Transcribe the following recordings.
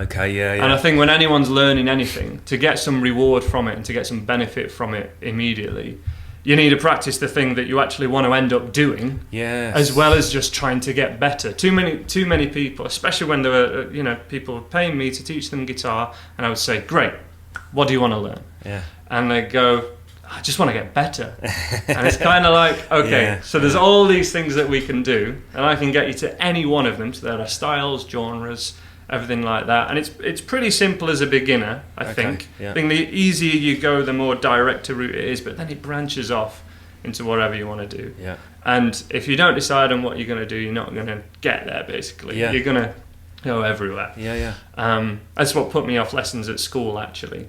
Okay, yeah. And I think when anyone's learning anything, to get some reward from it and to get some benefit from it immediately, you need to practice the thing that you actually want to end up doing, as well as just trying to get better. Too many people, especially when there were people paying me to teach them guitar, and I would say, "Great, what do you want to learn?" Yeah. And they go, "I just want to get better." And it's kind of like, okay, so there's all these things that we can do, and I can get you to any one of them. So there are styles, genres, everything like that, and it's pretty simple as a beginner. I think the easier you go, the more direct a route it is, but then it branches off into whatever you want to do. And if you don't decide on what you're going to do, you're not going to get there. Basically, you're going to go everywhere. That's what put me off lessons at school, actually,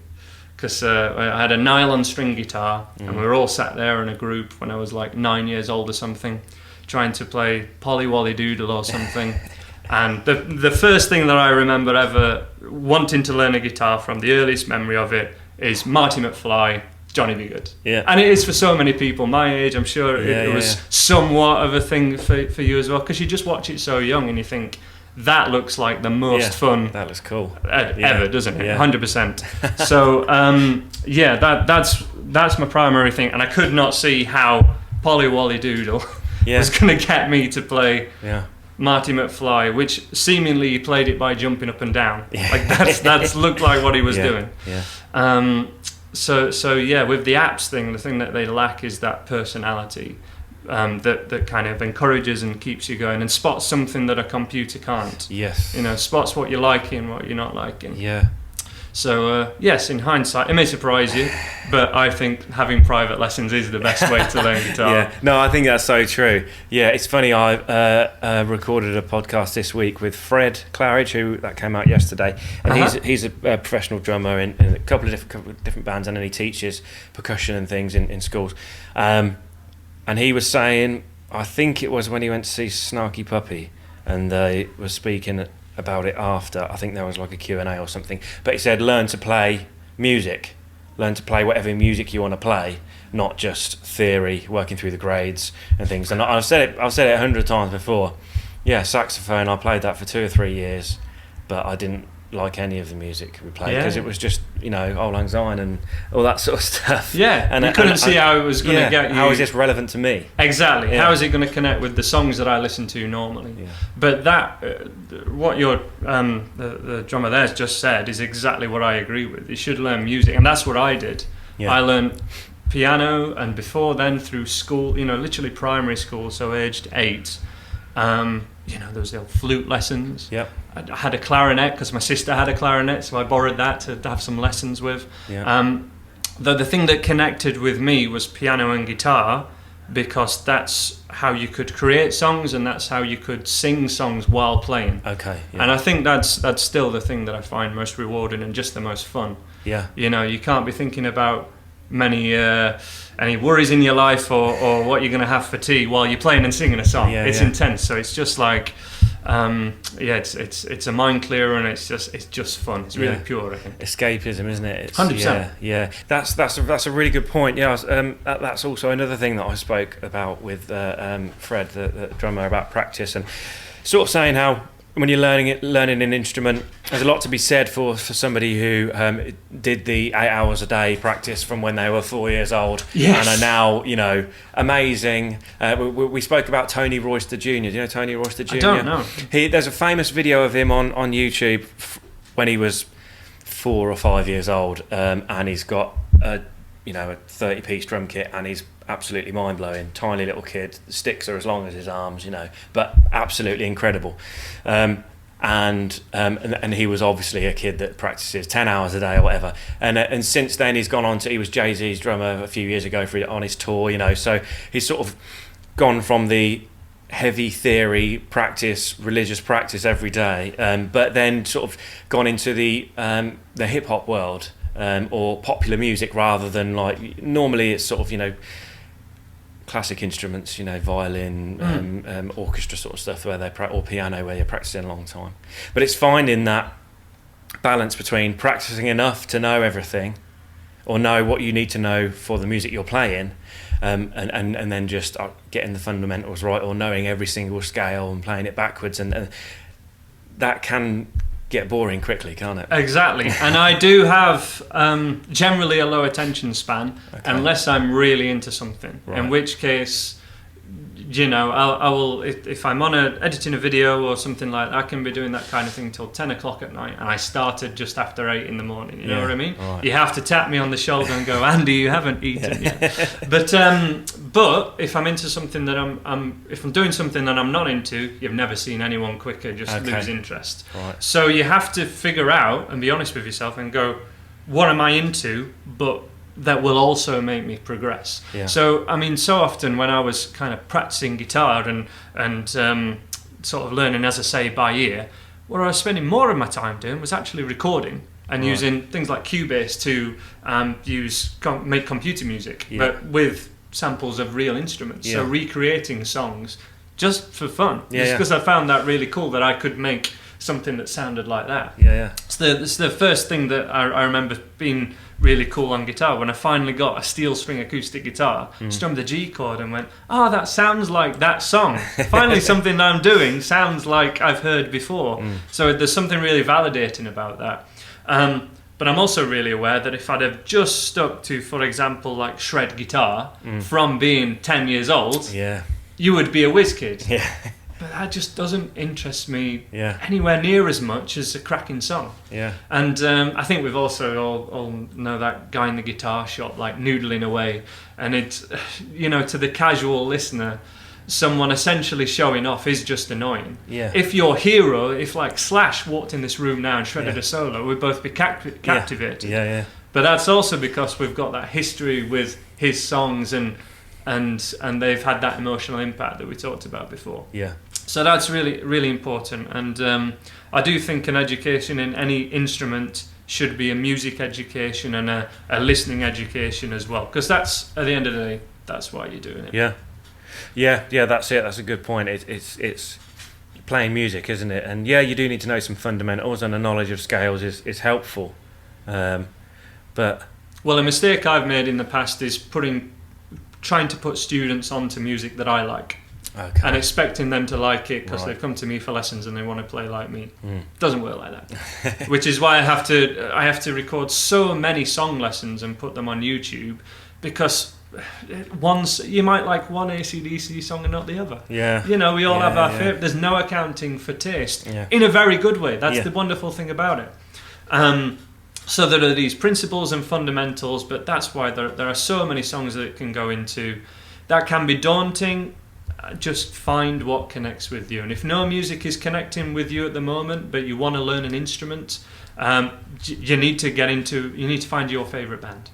because I had a nylon string guitar, and we were all sat there in a group when I was like 9 years old or something, trying to play Polly Wolly Doodle or something. And the first thing that I remember ever wanting to learn a guitar from, the earliest memory of it, is Marty McFly, Johnny B. Good. And it is for so many people my age. I'm sure it was somewhat of a thing for you as well, because you just watch it so young and you think, that looks like the most fun. That looks cool. Ever, doesn't it? 100%. So, that's my primary thing, and I could not see how Polly Wolly Doodle was going to get me to play Marty McFly, which seemingly he played it by jumping up and down. Like that's looked like what he was doing. So with the apps thing, the thing that they lack is that personality that kind of encourages and keeps you going and spots something that a computer can't. Spots what you're liking, what you're not liking. So, yes, in hindsight, it may surprise you, but I think having private lessons is the best way to learn guitar. No, I think that's so true. It's funny, I recorded a podcast this week with Fred Claridge, that came out yesterday, and he's a professional drummer in a couple of different bands, and then he teaches percussion and things in schools. And he was saying, I think it was when he went to see Snarky Puppy, and they were speaking about it after. I think there was like a Q&A or something, but he said learn to play music, learn to play whatever music you want to play, not just theory, working through the grades and things. And I've said it 100 times before. Saxophone, I played that for 2 or 3 years, but I didn't like any of the music we played because it was just Auld Lang Syne and all that sort of stuff. And you couldn't see how it was going to get you. How is this relevant to me? Exactly. How is it going to connect with the songs that I listen to normally? But that what your the drummer there's just said is exactly what I agree with. You should learn music, and that's what I did. I learned piano, and before then through school, literally primary school, so aged 8. There was the old flute lessons. I had a clarinet because my sister had a clarinet, so I borrowed that to have some lessons with. The thing that connected with me was piano and guitar, because that's how you could create songs and that's how you could sing songs while playing. And I think that's still the thing that I find most rewarding and just the most fun. You can't be thinking about any worries in your life or what you're going to have for tea while you're playing and singing a song. It's intense, so it's just like it's a mind clearer, and it's just fun. It's really pure, I think. Escapism, isn't it? 100%. That's a really good point. That's also another thing that I spoke about with Fred, the drummer, about practice, and sort of saying how when you're learning an instrument, there's a lot to be said for somebody who did the 8 hours a day practice from when they were 4 years old and are now, amazing. We spoke about Tony Royster Jr. Do you know Tony Royster Jr.? I don't know. There's a famous video of him on YouTube when he was 4 or 5 years old, and he's got a 30-piece drum kit, and he's absolutely mind-blowing. Tiny little kid, the sticks are as long as his arms, but absolutely incredible. And he was obviously a kid that practices 10 hours a day or whatever. And since then he was Jay-Z's drummer a few years ago on his tour, so he's sort of gone from the heavy theory practice, religious practice every day, but then sort of gone into the hip-hop world, or popular music, rather than like, normally it's sort of, classic instruments, violin, orchestra sort of stuff, or piano, where you're practicing a long time. But it's finding that balance between practicing enough to know everything, or know what you need to know for the music you're playing, and then just getting the fundamentals right, or knowing every single scale and playing it backwards, and that can get boring quickly, can't it? Exactly. And I do have generally a low attention span unless I'm really into something. Right. In which case, you know, I will if I'm on editing a video or something like that, I can be doing that kind of thing till 10 o'clock at night, and I started just after 8 in the morning. You know what I mean? Right. You have to tap me on the shoulder and go, Andy, you haven't eaten yet. But if I'm into something that if I'm doing something that I'm not into, you've never seen anyone quicker just lose interest. Right. So you have to figure out and be honest with yourself and go, what am I into? But that will also make me progress. Yeah. So, I mean, so often when I was kind of practicing guitar and sort of learning, as I say, by ear, what I was spending more of my time doing was actually recording and using things like Cubase to make computer music, but with samples of real instruments. So recreating songs just for fun. Just because I found that really cool that I could make something that sounded like that. It's the first thing that I remember being really cool on guitar when I finally got a steel string acoustic guitar, strummed the G chord and went, that sounds like that song. Finally something that I'm doing sounds like I've heard before. So there's something really validating about that. But I'm also really aware that if I'd have just stuck to, for example, like shred guitar from being 10 years old, you would be a whiz kid. But that just doesn't interest me anywhere near as much as a cracking song. And I think we've also all know that guy in the guitar shop, like noodling away. And it's, you know, to the casual listener, someone essentially showing off is just annoying. If your hero, if like Slash walked in this room now and shredded a solo, we'd both be captivated. But that's also because we've got that history with his songs and they've had that emotional impact that we talked about before. So that's really, really important. And I do think an education in any instrument should be a music education and a listening education as well. Because that's, at the end of the day, that's why you're doing it. That's it. That's a good point. It's playing music, isn't it? And you do need to know some fundamentals, and a knowledge of scales is helpful. But a mistake I've made in the past is trying to put students onto music that I like. And expecting them to like it because they've come to me for lessons and they want to play like me. Doesn't work like that. Which is why I have to record so many song lessons and put them on YouTube, because you might like one AC/DC song and not the other. You know, we all have our favourite. There's no accounting for taste in a very good way. That's the wonderful thing about it. So there are these principles and fundamentals, but that's why there are so many songs that it can go into. That can be daunting. Just find what connects with you. And if no music is connecting with you at the moment, but you want to learn an instrument, you need to find your favourite band.